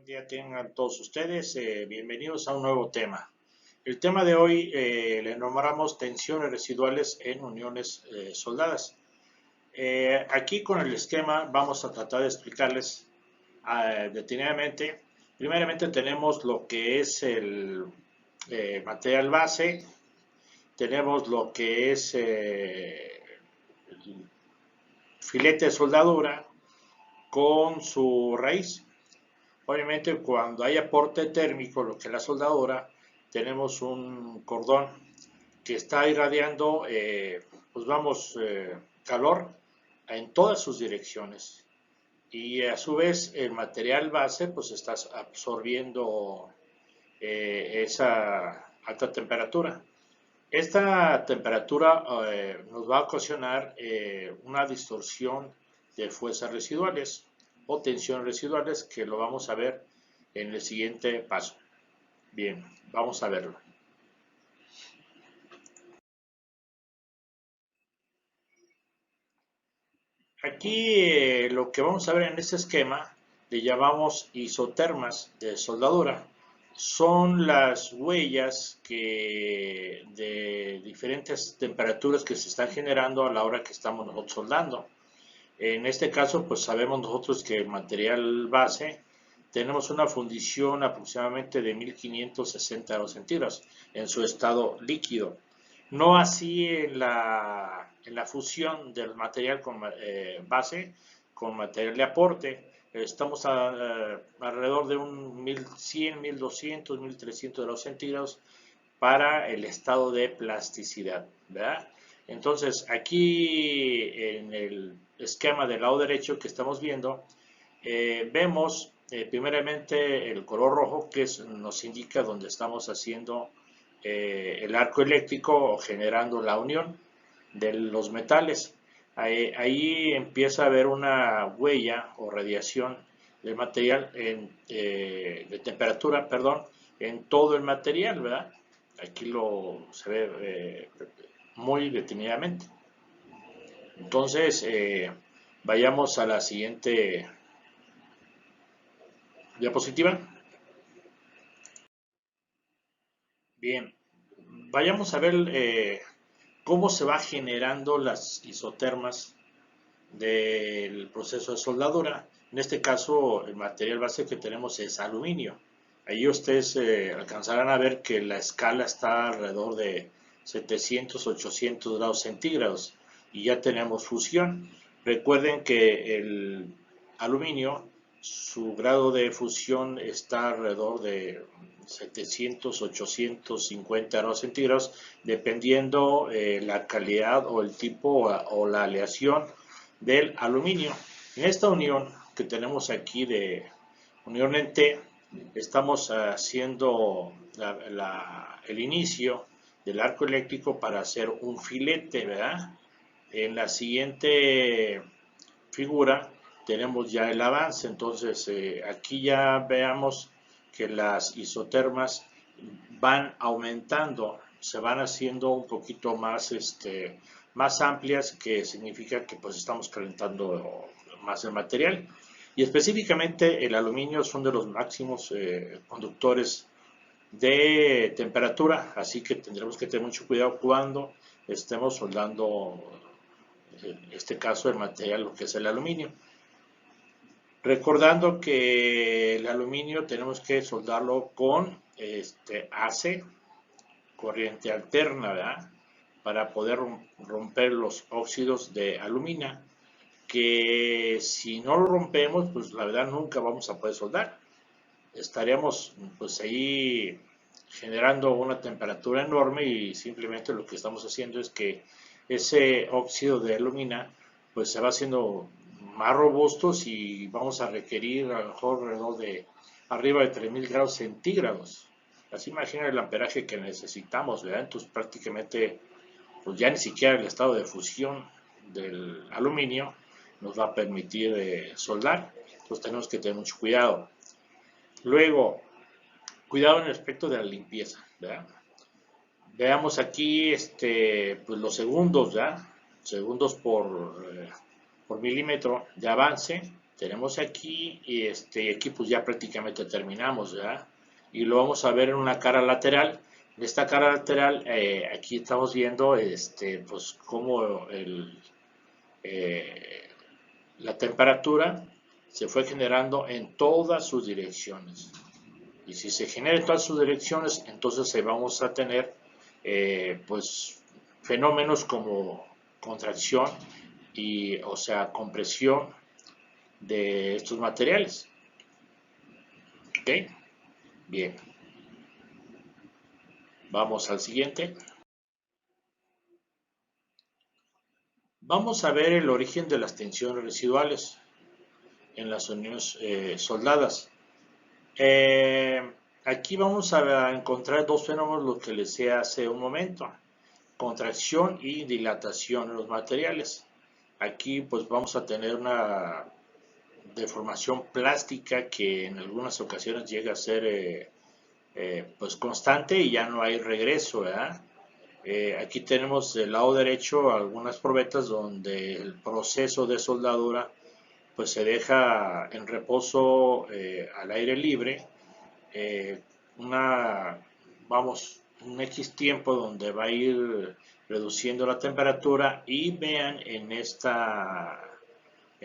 Buen día tengan todos ustedes, bienvenidos a un nuevo tema. El tema de hoy le nombramos tensiones residuales en uniones soldadas. Aquí con el esquema vamos a tratar de explicarles detenidamente. Primeramente tenemos lo que es el material base, tenemos lo que es el filete de soldadura con su raíz. Obviamente cuando hay aporte térmico, lo que es la soldadura, tenemos un cordón que está irradiando, pues vamos, calor en todas sus direcciones. Y a su vez el material base pues está absorbiendo esa alta temperatura. Esta temperatura nos va a ocasionar una distorsión de fuerzas residuales o tensiones residuales, que lo vamos a ver en el siguiente paso. Bien, vamos a verlo. Aquí lo que vamos a ver en este esquema le llamamos isotermas de soldadura. Son las huellas de diferentes temperaturas que se están generando a la hora que estamos nosotros soldando. En este caso, pues sabemos nosotros que el material base tenemos una fundición aproximadamente de 1560 grados centígrados en su estado líquido. No así en la fusión del material con, base con material de aporte. Estamos alrededor de un 1100, 1200, 1300 grados centígrados para el estado de plasticidad, ¿verdad? Entonces, aquí en el esquema del lado derecho que estamos viendo, vemos primeramente el color rojo, que nos indica dónde estamos haciendo el arco eléctrico o generando la unión de los metales. Ahí empieza a haber una huella o radiación de material, de temperatura, perdón, en todo el material, ¿verdad? Aquí se ve muy detenidamente. Entonces, vayamos a la siguiente diapositiva. Bien, vayamos a ver cómo se va generando las isotermas del proceso de soldadura. En este caso, el material base que tenemos es aluminio. Ahí ustedes alcanzarán a ver que la escala está alrededor de 700, 800 grados centígrados y ya tenemos fusión. Recuerden que el aluminio, su grado de fusión está alrededor de 700, 850 grados centígrados, dependiendo la calidad o el tipo o la aleación del aluminio. En esta unión que tenemos aquí de unión en T, estamos haciendo el inicio del arco eléctrico para hacer un filete, ¿verdad? En la siguiente figura tenemos ya el avance. Entonces aquí ya veamos que las isotermas van aumentando, se van haciendo un poquito más, más amplias, que significa que pues estamos calentando más el material. Y específicamente el aluminio son de los máximos conductores de temperatura, así que tendremos que tener mucho cuidado cuando estemos soldando, en este caso el material, lo que es el aluminio. Recordando que el aluminio tenemos que soldarlo con AC, corriente alterna, ¿verdad? Para poder romper los óxidos de aluminio, que si no lo rompemos, pues la verdad nunca vamos a poder soldar. Estaríamos pues ahí generando una temperatura enorme y simplemente lo que estamos haciendo es que ese óxido de aluminio pues se va haciendo más robustos y vamos a requerir a lo mejor alrededor de arriba de 3000 grados centígrados. Así imagina el amperaje que necesitamos, ¿verdad? Entonces prácticamente pues ya ni siquiera el estado de fusión del aluminio nos va a permitir soldar. Entonces tenemos que tener mucho cuidado. Luego, cuidado en el aspecto de la limpieza, ¿verdad? Veamos aquí pues los segundos, ¿verdad? Segundos por milímetro de avance. Tenemos aquí y aquí pues ya prácticamente terminamos, ¿verdad? Y lo vamos a ver en una cara lateral. En esta cara lateral, aquí estamos viendo pues cómo eh, la temperatura se fue generando en todas sus direcciones. Y si se genera en todas sus direcciones, entonces vamos a tener pues fenómenos como contracción y, o sea, compresión de estos materiales. ¿Ok? Bien. Vamos al siguiente. Vamos a ver el origen de las tensiones residuales en las uniones soldadas. Aquí vamos a encontrar dos fenómenos, lo que les decía hace un momento: contracción y dilatación en los materiales. Aquí pues vamos a tener una deformación plástica que en algunas ocasiones llega a ser pues constante y ya no hay regreso, ¿verdad? Aquí tenemos del lado derecho algunas probetas donde el proceso de soldadura pues se deja en reposo al aire libre, eh, una, vamos, un X tiempo donde va a ir reduciendo la temperatura, y vean en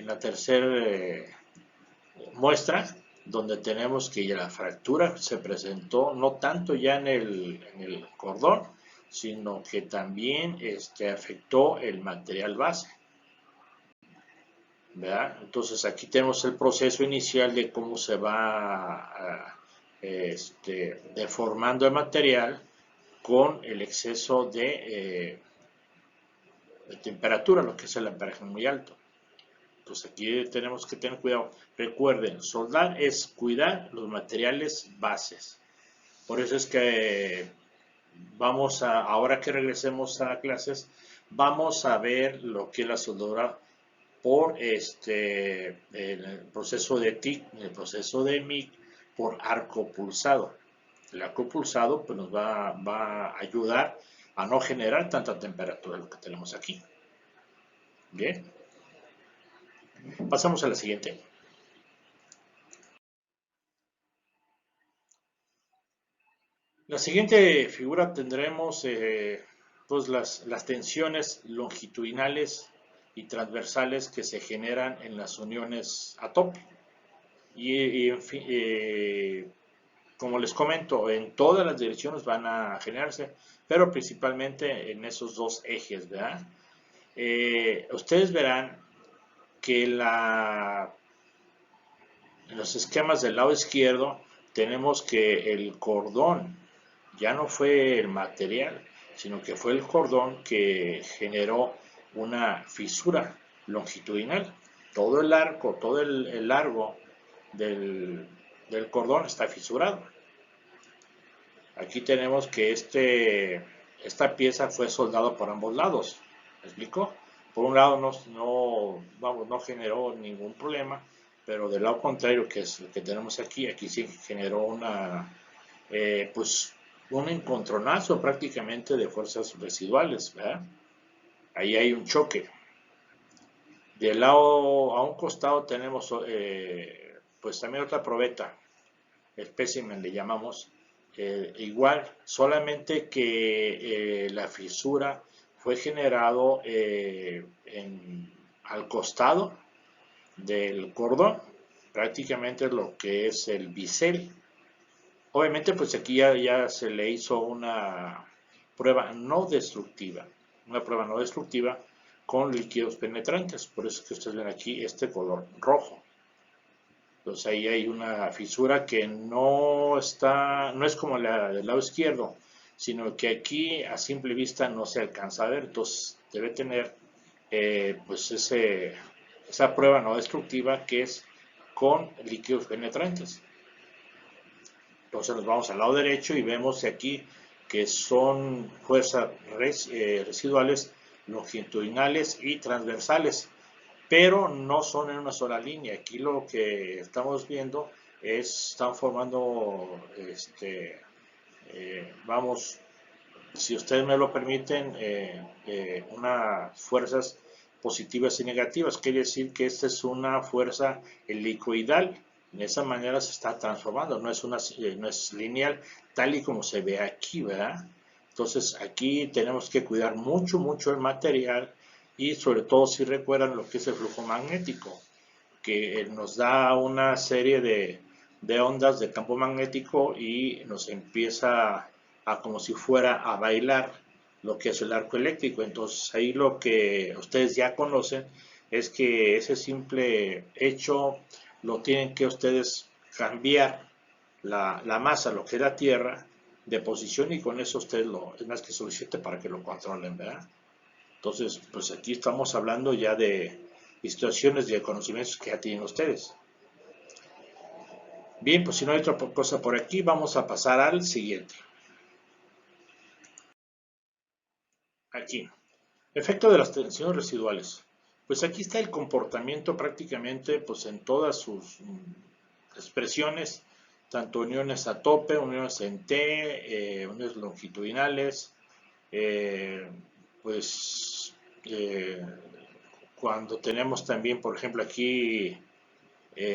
la tercera muestra, donde tenemos que ya la fractura se presentó no tanto ya en el cordón, sino que también afectó el material base, ¿verdad? Entonces aquí tenemos el proceso inicial de cómo se va deformando el material con el exceso de temperatura, lo que es el amperaje muy alto. Entonces aquí tenemos que tener cuidado. Recuerden, soldar es cuidar los materiales bases. Por eso es que ahora que regresemos a clases, vamos a ver lo que es la soldadura por el proceso de TIC, el proceso de MIG, por arco pulsado. El arco pulsado pues nos va a ayudar a no generar tanta temperatura, lo que tenemos aquí. Bien, pasamos a la siguiente. La siguiente figura tendremos pues las tensiones longitudinales y transversales que se generan en las uniones a tope. Y en fin, como les comento, en todas las direcciones van a generarse, pero principalmente en esos dos ejes, ¿verdad? Ustedes verán que en los esquemas del lado izquierdo tenemos que el cordón ya no fue el material, sino que fue el cordón que generó una fisura longitudinal. Todo el arco, todo el largo del cordón está fisurado. Aquí tenemos que esta pieza fue soldada por ambos lados. ¿Me explico? Por un lado no generó ningún problema, pero del lado contrario, que es el que tenemos aquí, aquí sí generó pues un encontronazo prácticamente de fuerzas residuales, ¿verdad? Ahí hay un choque. Del lado, a un costado tenemos pues también otra probeta, espécimen le llamamos, igual, solamente que la fisura fue generado al costado del cordón, prácticamente lo que es el bisel. Obviamente pues aquí ya se le hizo una prueba no destructiva con líquidos penetrantes, por eso es que ustedes ven aquí este color rojo. Entonces ahí hay una fisura que no es como la del lado izquierdo, sino que aquí a simple vista no se alcanza a ver. Entonces debe tener pues esa prueba no destructiva, que es con líquidos penetrantes. Entonces nos vamos al lado derecho y vemos aquí que son fuerzas residuales longitudinales y transversales, pero no son en una sola línea. Aquí lo que estamos viendo están formando, vamos, si ustedes me lo permiten, unas fuerzas positivas y negativas. Quiere decir que esta es una fuerza helicoidal. De esa manera se está transformando, no es lineal, tal y como se ve aquí, ¿verdad? Entonces aquí tenemos que cuidar mucho, mucho el material y sobre todo si recuerdan lo que es el flujo magnético, que nos da una serie de ondas de campo magnético y nos empieza a como si fuera a bailar lo que es el arco eléctrico. Entonces ahí lo que ustedes ya conocen es que ese simple hecho lo tienen que ustedes cambiar la masa, lo que es la Tierra, de posición y con eso ustedes es más que suficiente para que lo controlen, ¿verdad? Entonces, pues aquí estamos hablando ya de situaciones de conocimientos que ya tienen ustedes. Bien, pues si no hay otra cosa por aquí, vamos a pasar al siguiente. Aquí, efecto de las tensiones residuales. Pues aquí está el comportamiento prácticamente pues en todas sus expresiones, tanto uniones a tope, uniones en T, uniones longitudinales, eh, pues cuando tenemos también, por ejemplo, aquí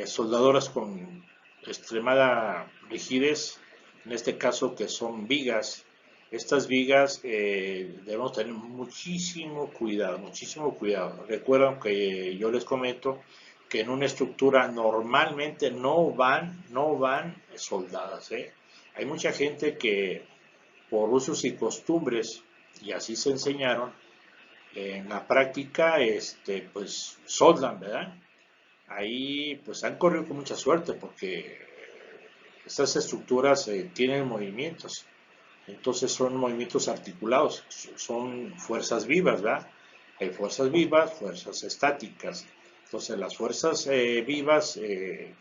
soldadoras con extremada rigidez, en este caso que son vigas. Estas vigas debemos tener muchísimo cuidado, muchísimo cuidado. Recuerden que yo les comento que en una estructura normalmente no van soldadas, ¿eh? Hay mucha gente que por usos y costumbres, y así se enseñaron, en la práctica, pues soldan, ¿verdad? Ahí pues han corrido con mucha suerte porque estas estructuras tienen movimientos, entonces son movimientos articulados, son fuerzas vivas, ¿verdad? Hay fuerzas vivas, fuerzas estáticas. Entonces las fuerzas vivas,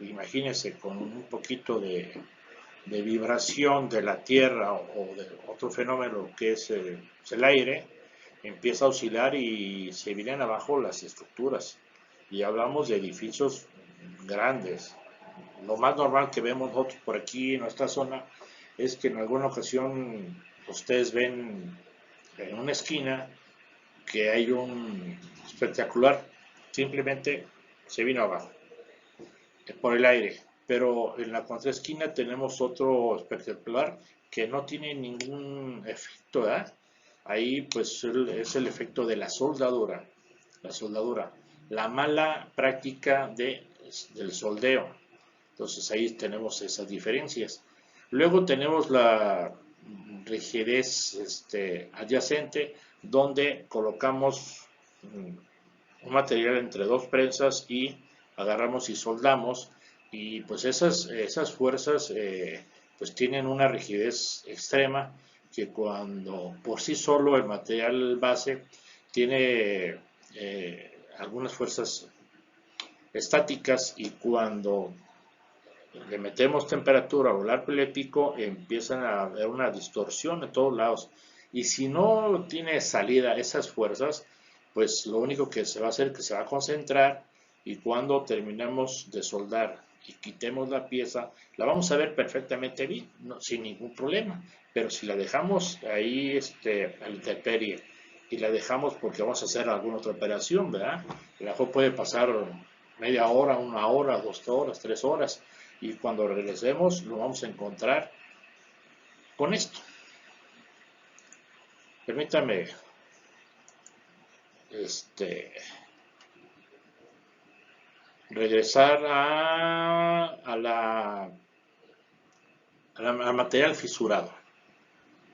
imagínense con un poquito de vibración de la Tierra o de otro fenómeno que es el aire, empieza a oscilar y se vienen abajo las estructuras. Y hablamos de edificios grandes. Lo más normal que vemos nosotros por aquí en nuestra zona es que en alguna ocasión ustedes ven en una esquina que hay un espectacular, simplemente se vino abajo por el aire. Pero en la contraesquina tenemos otro espectacular que no tiene ningún efecto, ¿verdad? Ahí pues es el efecto de la soldadura, la mala práctica del soldeo. Entonces ahí tenemos esas diferencias. Luego tenemos la rigidez adyacente, donde colocamos un material entre dos prensas y agarramos y soldamos. Y pues esas fuerzas pues tienen una rigidez extrema que cuando por sí solo el material base tiene algunas fuerzas estáticas y cuando le metemos temperatura o el arco eléctrico, empiezan a haber una distorsión en todos lados. Y si no tiene salida esas fuerzas, pues lo único que se va a hacer es que se va a concentrar y cuando terminemos de soldar y quitemos la pieza, la vamos a ver perfectamente bien, sin ningún problema. Pero si la dejamos ahí a la intemperie y la dejamos porque vamos a hacer alguna otra operación, ¿verdad? El ajo puede pasar media hora, una hora, 2 horas, 3 horas y cuando regresemos lo vamos a encontrar con esto. Permítame regresar al material fisurado.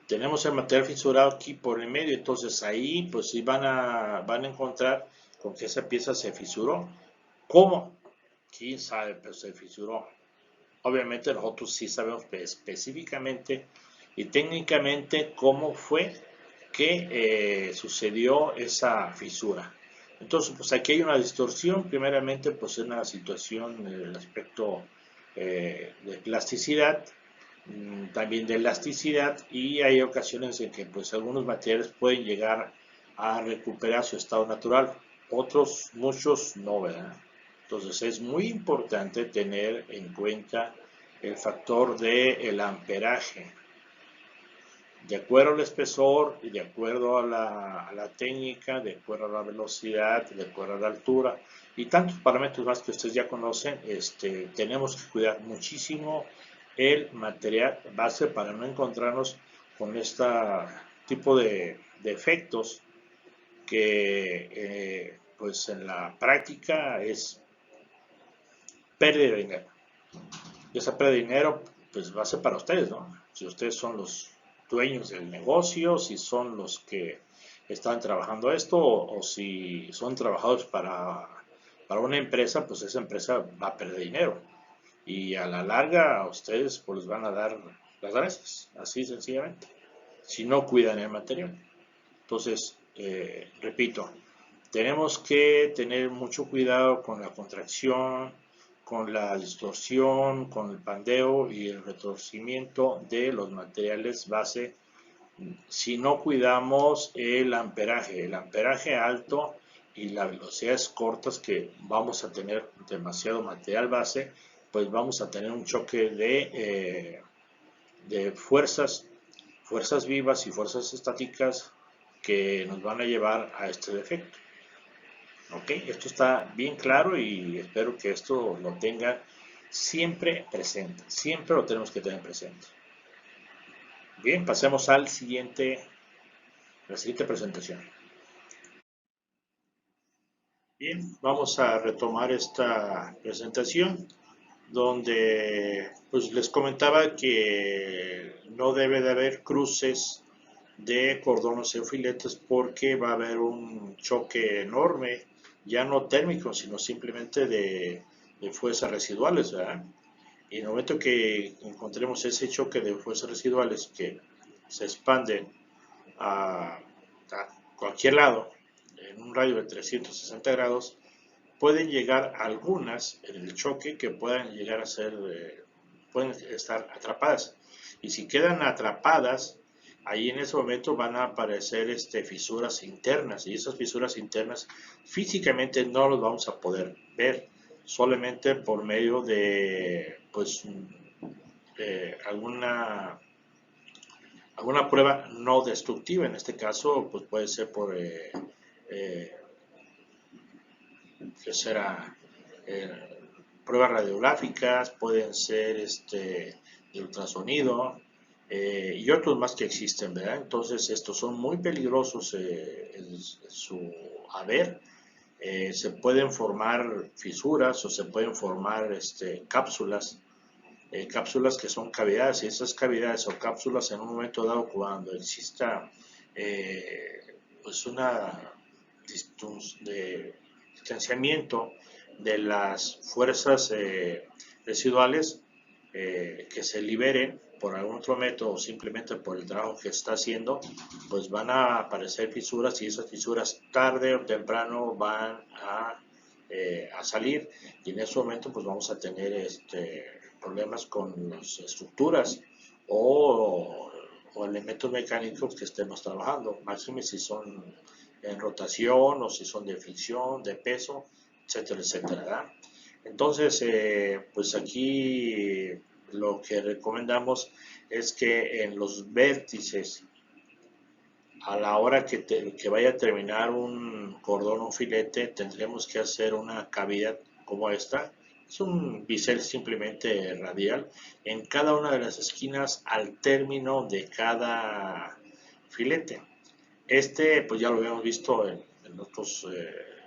Tenemos el material fisurado aquí por el medio, entonces ahí pues sí van a encontrar con que esa pieza se fisuró. ¿Cómo? ¿Quién sabe? Pero se fisuró. Obviamente nosotros sí sabemos específicamente y técnicamente cómo fue que sucedió esa fisura. Entonces, pues aquí hay una distorsión, primeramente pues en una situación del aspecto de plasticidad, también de elasticidad y hay ocasiones en que pues algunos materiales pueden llegar a recuperar su estado natural, otros, muchos no, ¿verdad? Entonces es muy importante tener en cuenta el factor del amperaje de acuerdo al espesor y de acuerdo a la técnica, de acuerdo a la velocidad, de acuerdo a la altura y tantos parámetros más que ustedes ya conocen, tenemos que cuidar muchísimo el material base para no encontrarnos con este tipo de efectos que pues en la práctica es pérdida de dinero. Y esa pérdida de dinero pues va a ser para ustedes, ¿no? Si ustedes son los dueños del negocio, si son los que están trabajando esto o si son trabajadores para una empresa, pues esa empresa va a perder dinero. Y a la larga a ustedes pues les van a dar las gracias, así sencillamente, si no cuidan el material. Entonces, repito, tenemos que tener mucho cuidado con la contracción, con la distorsión, con el pandeo y el retorcimiento de los materiales base si no cuidamos el amperaje alto y las velocidades cortas que vamos a tener demasiado material base, pues vamos a tener un choque de fuerzas vivas y fuerzas estáticas que nos van a llevar a este defecto. ¿Ok? Esto está bien claro y espero que esto lo tengan siempre presente. Siempre lo tenemos que tener presente. Bien, pasemos a la siguiente presentación. Bien, vamos a retomar esta presentación donde pues les comentaba que no debe de haber cruces de cordones o filetes porque va a haber un choque enorme, ya no térmico, sino simplemente de fuerzas residuales, ¿verdad? Y en el momento que encontremos ese choque de fuerzas residuales que se expanden a cualquier lado, en un radio de 360 grados, pueden llegar algunas en el choque que puedan llegar a ser, pueden estar atrapadas. Y si quedan atrapadas, ahí en ese momento van a aparecer fisuras internas y esas fisuras internas físicamente no los vamos a poder ver, solamente por medio de pues alguna prueba no destructiva. En este caso pues puede ser por eh, que será pruebas radiográficas, pueden ser de ultrasonido y otros más que existen, ¿verdad? Entonces estos son muy peligrosos en su haber. Se pueden formar fisuras o se pueden formar cápsulas que son cavidades y esas cavidades o cápsulas en un momento dado cuando exista pues una distanciamiento de las fuerzas residuales que se liberen por algún otro método o simplemente por el trabajo que está haciendo, pues van a aparecer fisuras y esas fisuras tarde o temprano van a salir y en ese momento pues vamos a tener problemas con las estructuras o elementos mecánicos que estemos trabajando, máxime si son en rotación o si son de fricción, de peso, etcétera, etcétera, ¿verdad? Entonces, pues aquí lo que recomendamos es que en los vértices, a la hora que vaya a terminar un cordón o un filete, tendremos que hacer una cavidad como esta. Es un bisel simplemente radial en cada una de las esquinas al término de cada filete. Pues ya lo habíamos visto en otros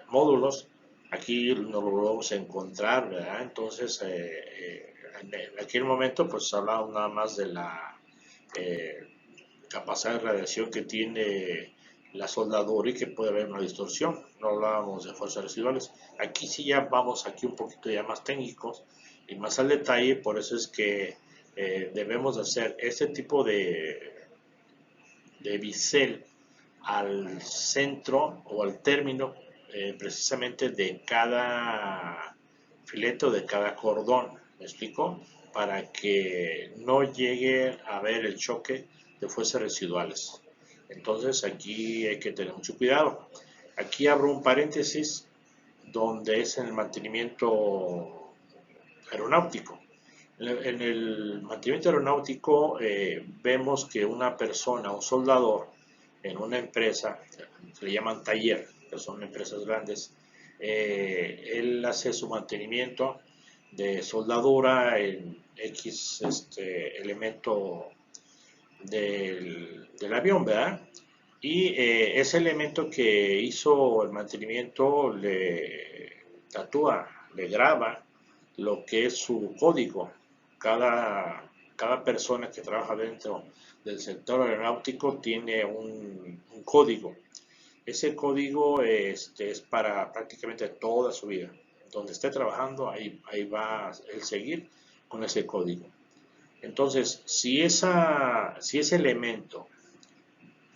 módulos. Aquí no lo vamos a encontrar, ¿verdad? Entonces, en aquel momento, pues hablamos nada más de la eh, capacidad de radiación que tiene la soldadura y que puede haber una distorsión. No hablábamos de fuerzas residuales. Aquí sí ya vamos aquí un poquito ya más técnicos y más al detalle, por eso es que debemos hacer este tipo de bisel al centro o al término precisamente de cada filete o de cada cordón, ¿me explico? Para que no llegue a haber el choque de fuerzas residuales. Entonces aquí hay que tener mucho cuidado. Aquí abro un paréntesis donde es en el mantenimiento aeronáutico. En el mantenimiento aeronáutico vemos que una persona, un soldador, en una empresa, se le llaman taller, que son empresas grandes, él hace su mantenimiento de soldadura en X elemento del avión, ¿verdad? Y ese elemento que hizo el mantenimiento le tatúa, le graba lo que es su código. Cada persona que trabaja dentro del sector aeronáutico tiene un código. Ese código es para prácticamente toda su vida. Donde esté trabajando, ahí va el seguir con ese código. Entonces, si ese elemento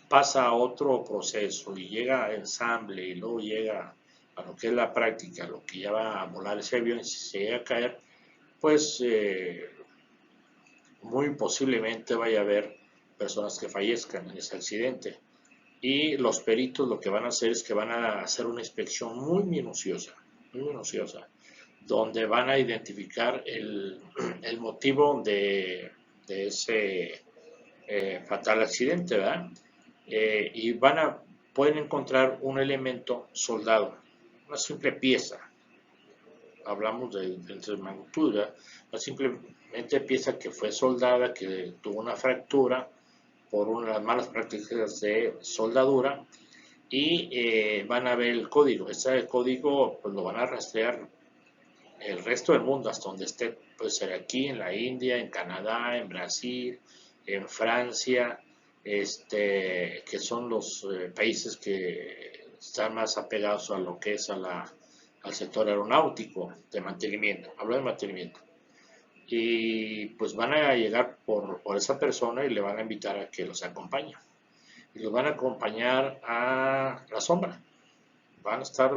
pasa a otro proceso y llega a ensamble y luego llega a lo que es la práctica, lo que ya va a volar ese avión, y si se llega a caer, pues muy posiblemente vaya a haber personas que fallezcan en ese accidente. Y los peritos lo que van a hacer es que van a hacer una inspección muy minuciosa, donde van a identificar el motivo de ese fatal accidente, ¿verdad? Y pueden encontrar un elemento soldado, una simple pieza, hablamos de magnitud, ¿verdad? Una simplemente pieza que fue soldada, que tuvo una fractura por unas malas prácticas de soldadura y van a ver el código. Ese código pues lo van a rastrear el resto del mundo hasta donde esté, puede ser aquí, en la India, en Canadá, en Brasil, en Francia, que son los países que están más apegados a lo que es al sector aeronáutico de mantenimiento, hablo de mantenimiento. Y pues van a llegar por esa persona y le van a invitar a que los acompañe. Y los van a acompañar a la sombra. Van a estar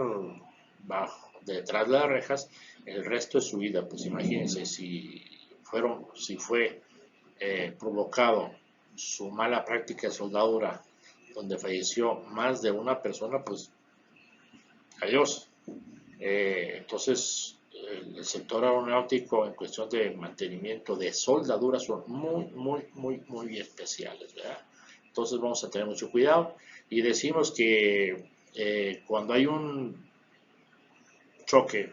detrás de las rejas el resto de su vida. Pues imagínense si fue provocado su mala práctica de soldadura, donde falleció más de una persona, pues adiós. Entonces, el sector aeronáutico en cuestión de mantenimiento de soldadura son muy especiales, ¿verdad? Entonces vamos a tener mucho cuidado y decimos que cuando hay un choque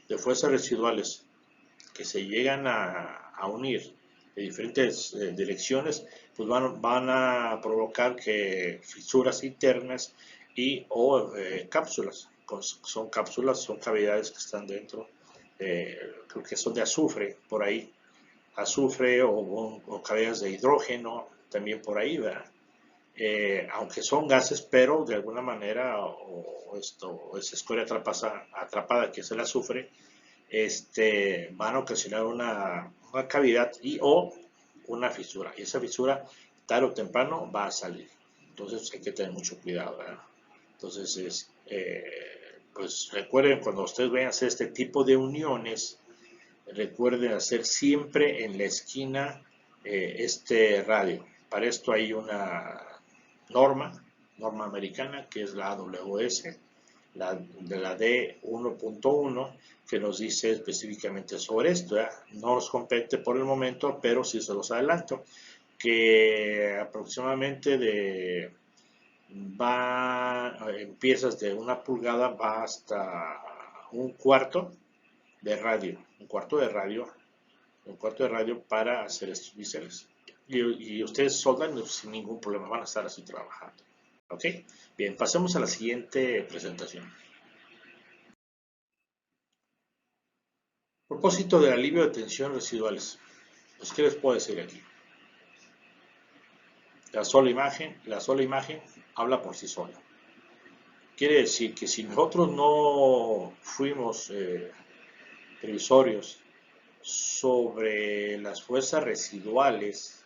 de fuerzas residuales que se llegan a unir de diferentes direcciones, pues van a provocar que fisuras internas y o cápsulas, son cavidades que están dentro, creo que son de azufre por ahí, azufre o cavidades de hidrógeno también por ahí, ¿verdad? Aunque son gases, pero de alguna manera, o esa escoria atrapada que es el azufre, van a ocasionar una cavidad y o una fisura. Y esa fisura, tarde o temprano, va a salir. Entonces hay que tener mucho cuidado, ¿verdad? Entonces, pues recuerden, cuando ustedes vayan a hacer este tipo de uniones, recuerden hacer siempre en la esquina este radio. Para esto hay una norma americana, que es la AWS, de la D1.1, que nos dice específicamente sobre esto. No nos compete por el momento, pero sí se los adelanto, que aproximadamente en piezas de 1 pulgada va hasta un cuarto de radio, un cuarto de radio para hacer estos biseles. Y ustedes soldan sin ningún problema, van a estar así trabajando. ¿Ok? Bien, pasemos a la siguiente presentación. Propósito del alivio de tensión residuales. Pues, ¿qué les puedo decir aquí? La sola imagen habla por sí sola. Quiere decir que si nosotros no fuimos previsorios sobre las fuerzas residuales,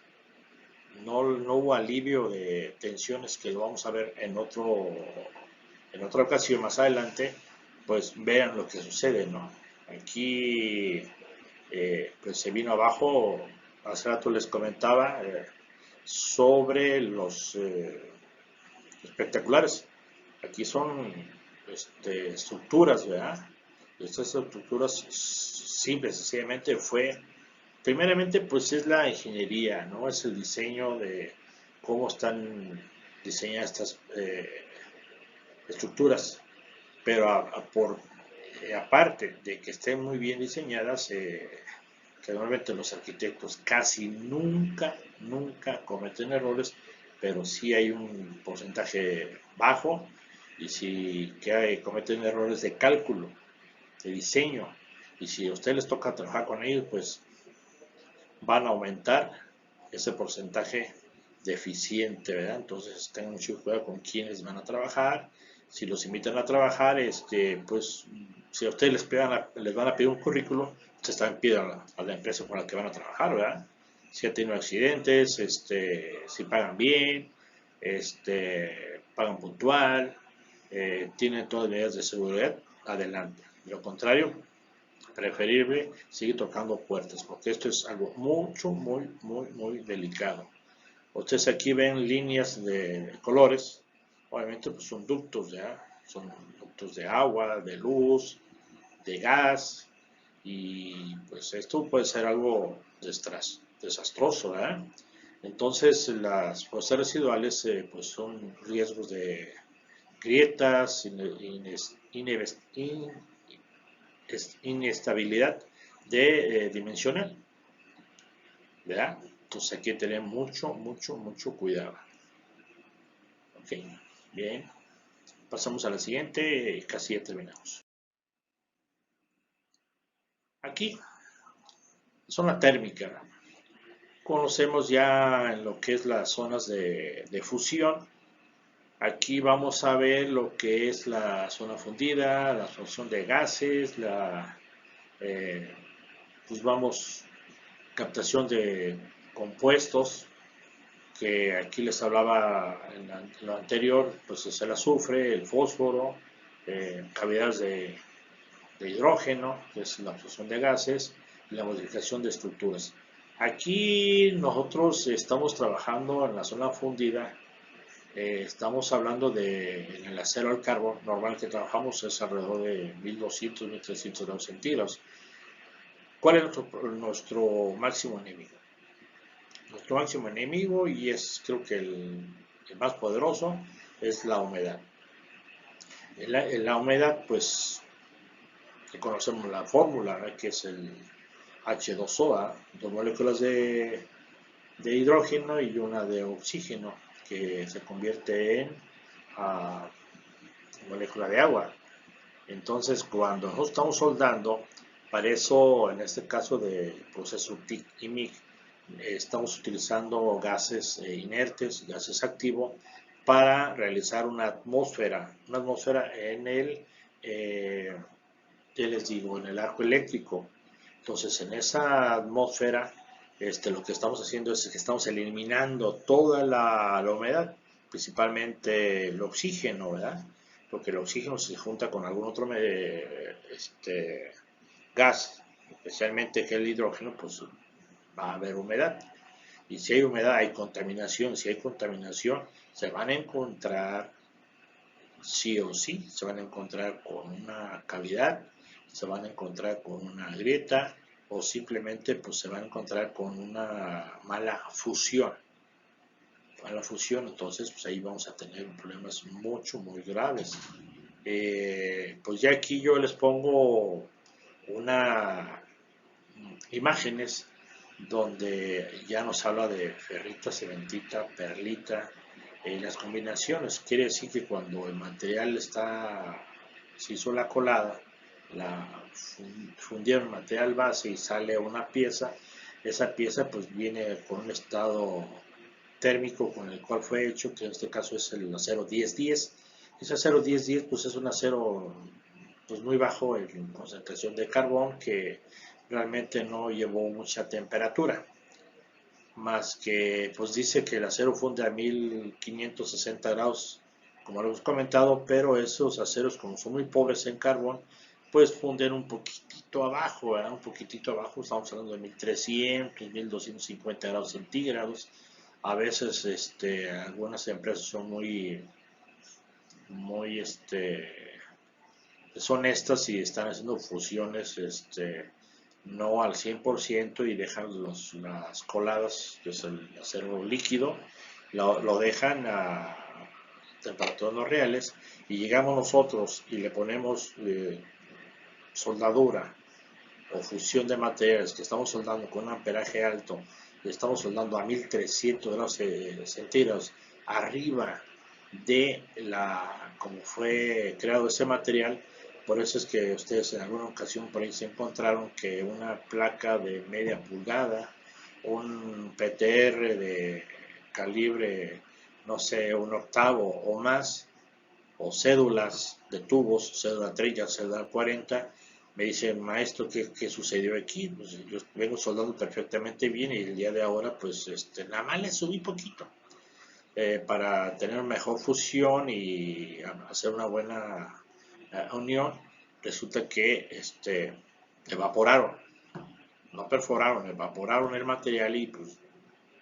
no hubo alivio de tensiones, que lo vamos a ver en otra ocasión más adelante, pues vean lo que sucede, ¿no? Aquí pues se vino abajo, hace rato les comentaba sobre los espectaculares. Aquí son estructuras, ¿verdad? Estas estructuras simples, sencillamente fue primeramente pues es la ingeniería, ¿no? Es el diseño de cómo están diseñadas estas estructuras, pero aparte de que estén muy bien diseñadas, que normalmente los arquitectos casi nunca cometen errores, pero sí hay un porcentaje bajo y sí que cometen errores de cálculo, de diseño. Y si a ustedes les toca trabajar con ellos, pues van a aumentar ese porcentaje deficiente, ¿verdad? Entonces tengan mucho cuidado con quiénes van a trabajar. Si los invitan a trabajar, pues si a ustedes les van a pedir un currículo, ustedes también pidan a la empresa con la que van a trabajar, ¿verdad? Si han tenido accidentes, si pagan bien, pagan puntual, tienen todas las medidas de seguridad, adelante. De lo contrario, preferible seguir tocando puertas, porque esto es algo muy delicado. Ustedes aquí ven líneas de colores, obviamente pues son ductos, ¿ya? Son ductos de agua, de luz, de gas, y pues esto puede ser algo desastroso, ¿verdad? Entonces las fuerzas residuales pues son riesgos de grietas, inestabilidad dimensional, ¿verdad? Entonces hay que tener mucho cuidado. Ok, bien. Pasamos a la siguiente, casi ya terminamos. Aquí, zona térmica. Conocemos ya en lo que es las zonas de fusión. Aquí vamos a ver lo que es la zona fundida, la fusión de gases, eh, pues vamos, captación de compuestos, que aquí les hablaba en lo anterior, pues es el azufre, el fósforo, cavidades de hidrógeno, que es la fusión de gases, y la modificación de estructuras. Aquí nosotros estamos trabajando en la zona fundida, estamos hablando en el acero al carbón, normal que trabajamos es alrededor de 1200, 1300 grados centígrados. ¿Cuál es nuestro máximo enemigo? Nuestro máximo enemigo, y es creo que el más poderoso, es la humedad. En la humedad, pues, que conocemos la fórmula, ¿no? Que es el H2O, dos moléculas de hidrógeno y una de oxígeno, que se convierte en molécula de agua. Entonces, cuando nosotros estamos soldando, para eso, en este caso del proceso TIC y MIG, estamos utilizando gases inertes, gases activos, para realizar una atmósfera en ¿qué les digo? En el arco eléctrico. Entonces, en esa atmósfera, lo que estamos haciendo es que estamos eliminando toda la humedad, principalmente el oxígeno, ¿verdad? Porque el oxígeno se junta con algún otro gas, especialmente que el hidrógeno, pues va a haber humedad. Y si hay humedad, hay contaminación. Si hay contaminación, se van a encontrar, sí o sí, se van a encontrar con una cavidad, se van a encontrar con una grieta o simplemente pues se van a encontrar con una mala fusión. Entonces pues ahí vamos a tener problemas muy graves. Pues ya aquí yo les pongo una imágenes donde ya nos habla de ferrita, cementita, perlita, las combinaciones. Quiere decir que cuando el material se hizo la colada, fundieron material base y sale una pieza, esa pieza pues viene con un estado térmico con el cual fue hecho, que en este caso es el acero 1010. Ese acero 1010 pues es un acero pues muy bajo en concentración de carbón, que realmente no llevó mucha temperatura, más que pues dice que el acero funde a 1560 grados, como lo hemos comentado, pero esos aceros, como son muy pobres en carbón, pues funden un poquitito abajo, ¿verdad? Un poquitito abajo, estamos hablando de 1300, 1250 grados centígrados. A veces algunas empresas son muy son estas y están haciendo fusiones no al 100% y dejan las coladas, que es el acero líquido, lo dejan a temperaturas no reales y llegamos nosotros y le ponemos soldadura o fusión de materiales que estamos soldando con un amperaje alto, y estamos soldando a 1300 grados centígrados arriba de como fue creado ese material. Por eso es que ustedes en alguna ocasión por ahí se encontraron que una placa de media pulgada, un PTR de calibre, no sé, un octavo o más, o cédulas de tubos, cédula 30, cédula 40, me dicen, maestro, ¿qué sucedió aquí? Pues yo vengo soldando perfectamente bien y el día de ahora, pues nada más le subí poquito para tener mejor fusión y hacer una buena unión. Resulta que evaporaron, no perforaron, evaporaron el material y pues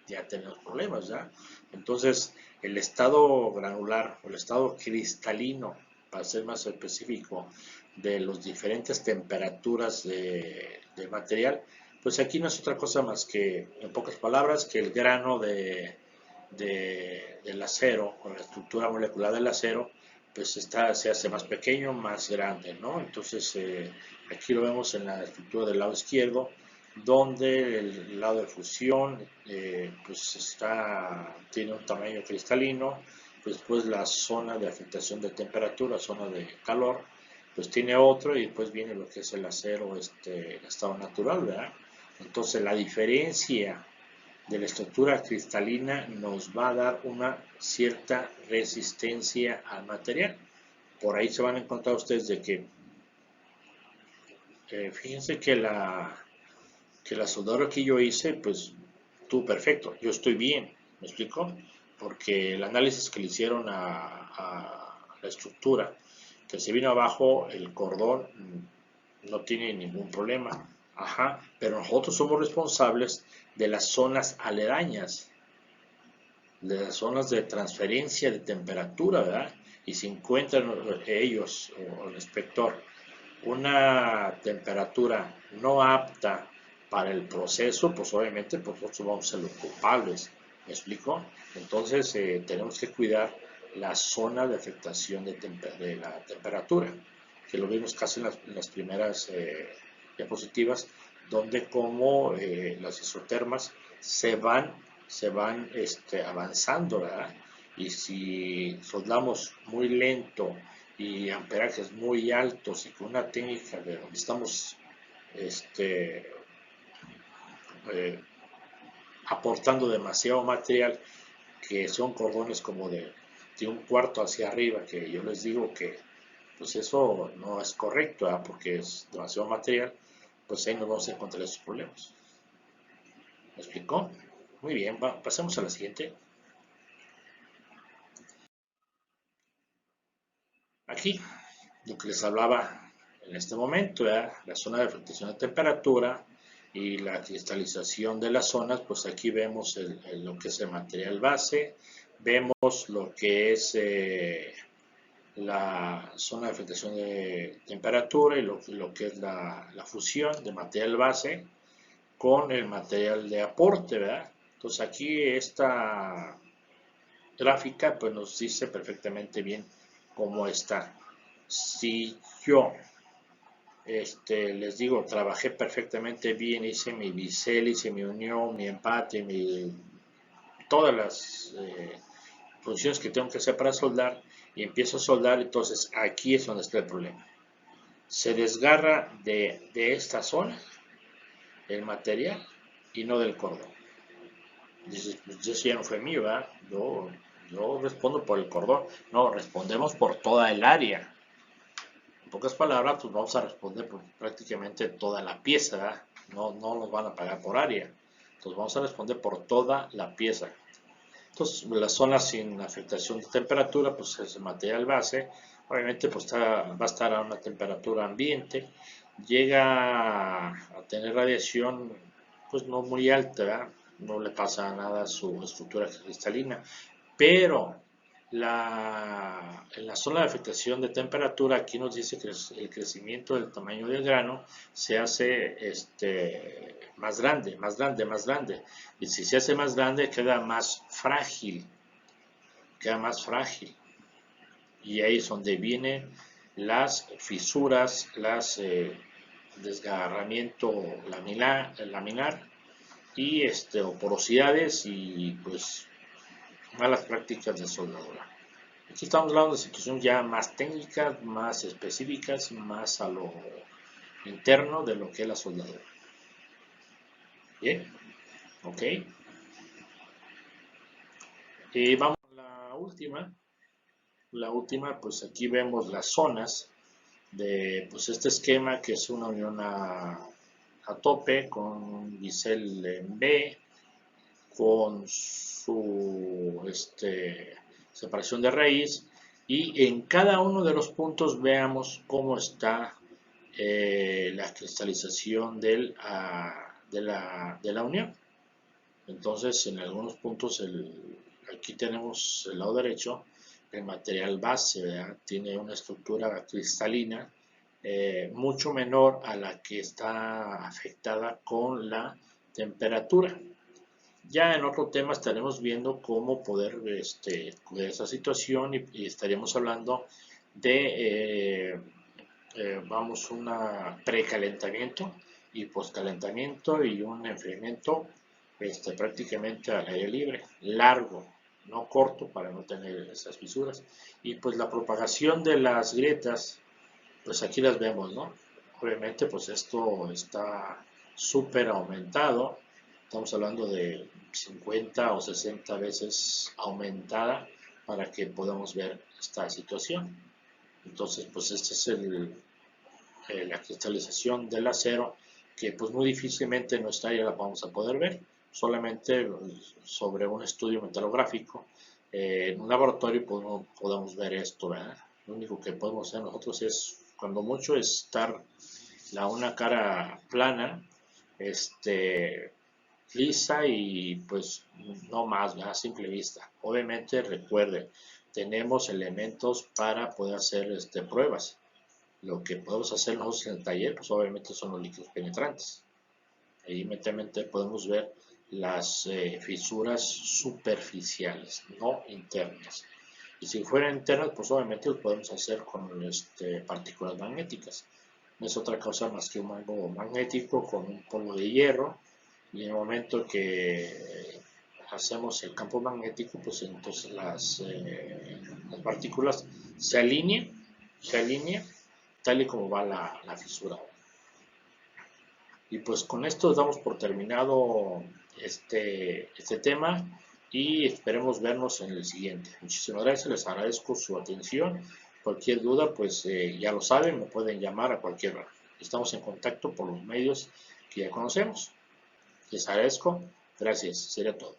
ya tenemos problemas, ¿ya? Entonces, el estado granular o el estado cristalino, para ser más específico, de las diferentes temperaturas del material, pues aquí no es otra cosa más que, en pocas palabras, que el grano del acero, o la estructura molecular del acero, pues se hace más pequeño, más grande, ¿no? Entonces, aquí lo vemos en la estructura del lado izquierdo, donde el lado de fusión pues tiene un tamaño cristalino, después la zona de afectación de temperatura, zona de calor, pues tiene otro y después viene lo que es el acero, el estado natural, ¿verdad? Entonces la diferencia de la estructura cristalina nos va a dar una cierta resistencia al material. Por ahí se van a encontrar ustedes de que, fíjense que la soldadura que yo hice, pues tú perfecto, yo estoy bien, ¿me explico? Porque el análisis que le hicieron a la estructura, que se vino abajo, el cordón no tiene ningún problema, ajá, pero nosotros somos responsables de las zonas aledañas, de las zonas de transferencia de temperatura, ¿verdad? Y si encuentran ellos o el inspector una temperatura no apta para el proceso, pues obviamente pues nosotros vamos a ser los culpables. ¿Me explico? Entonces tenemos que cuidar la zona de afectación de la temperatura, que lo vimos casi en las primeras diapositivas, donde como las isotermas se van avanzando, ¿verdad? Y si soldamos muy lento y amperajes muy altos y con una técnica de donde estamos este, eh, aportando demasiado material, que son cordones como de un cuarto hacia arriba, que yo les digo que pues eso no es correcto, ¿eh? Porque es demasiado material, pues ahí nos vamos a encontrar esos problemas. ¿Me explicó? Muy bien, pasemos a la siguiente. Aquí, lo que les hablaba en este momento, la zona de fluctuación de temperatura y la cristalización de las zonas, pues aquí vemos lo que es el material base, vemos lo que es la zona de afectación de temperatura y lo que es la fusión de material base con el material de aporte, ¿verdad? Entonces aquí esta gráfica pues nos dice perfectamente bien cómo está. Si yo les digo, trabajé perfectamente bien, hice mi bisel, hice mi unión, mi empate, todas las funciones que tengo que hacer para soldar y empiezo a soldar, entonces aquí es donde está el problema. Se desgarra de esta zona el material y no del cordón. Dices, pues eso ya no fue mío, ¿verdad? Yo respondo por el cordón. No, respondemos por toda el área. En pocas palabras, pues vamos a responder por prácticamente toda la pieza, ¿verdad? No nos van a pagar por área. Entonces vamos a responder por toda la pieza. Entonces, las zonas sin afectación de temperatura, pues es el material base. Obviamente, pues va a estar a una temperatura ambiente. Llega a tener radiación, pues no muy alta, ¿verdad? No le pasa nada a su estructura cristalina. Pero En la zona de afectación de temperatura, aquí nos dice que el crecimiento del tamaño del grano se hace más grande, más grande, más grande. Y si se hace más grande, queda más frágil. Queda más frágil. Y ahí es donde vienen las fisuras, las desgarramiento laminar y o porosidades y pues malas prácticas de soldadura. Aquí estamos hablando de situaciones ya más técnicas, más específicas, más a lo interno de lo que es la soldadura. Bien, ok. Y vamos a la última. La última, pues aquí vemos las zonas de pues este esquema que es una unión a tope con bisel en B, con su separación de raíz, y en cada uno de los puntos veamos cómo está la cristalización de la unión. Entonces, en algunos puntos, aquí tenemos el lado derecho, el material base, ¿verdad? Tiene una estructura cristalina mucho menor a la que está afectada con la temperatura. Ya en otro tema estaremos viendo cómo poder cubrir esa situación y estaríamos hablando de, vamos, un precalentamiento y postcalentamiento y un enfriamiento prácticamente al aire libre, largo, no corto para no tener esas fisuras. Y pues la propagación de las grietas, pues aquí las vemos, ¿no? Obviamente pues esto está súper aumentado, estamos hablando de 50 o 60 veces aumentada para que podamos ver esta situación. Entonces pues este es la cristalización del acero, que pues muy difícilmente en nuestra área la vamos a poder ver, solamente sobre un estudio metalográfico. En un laboratorio podemos ver esto, ¿verdad? Lo único que podemos hacer nosotros es, cuando mucho, estar una cara plana, lisa y pues no más, ¿verdad? A simple vista. Obviamente recuerde, tenemos elementos para poder hacer pruebas. Lo que podemos hacer nosotros en el taller, pues obviamente son los líquidos penetrantes. Ahí inmediatamente podemos ver las fisuras superficiales, no internas. Y si fueran internas, pues obviamente lo podemos hacer con partículas magnéticas. No es otra cosa más que un mango magnético con un polvo de hierro. Y en el momento que hacemos el campo magnético, pues entonces las partículas se alinean tal y como va la fisura. Y pues con esto damos por terminado este tema y esperemos vernos en el siguiente. Muchísimas gracias, les agradezco su atención. Cualquier duda, pues ya lo saben, me pueden llamar a cualquier hora. Estamos en contacto por los medios que ya conocemos. Les agradezco. Gracias. Sería todo.